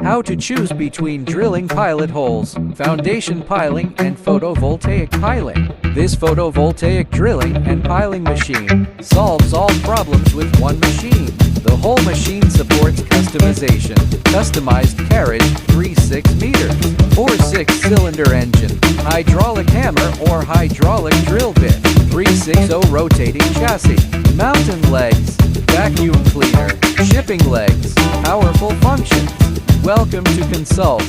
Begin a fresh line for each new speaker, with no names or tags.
How to choose between drilling pilot holes, foundation piling, and photovoltaic piling. This photovoltaic drilling and piling machine solves all problems with one machine. The whole machine supports customization, customized carriage, 3/6 meters, 4-6-cylinder engine, hydraulic hammer or hydraulic drill bit, 360 rotating chassis, mountain legs, vacuum cleaner, shipping legs, powerful functions. Welcome to Consult.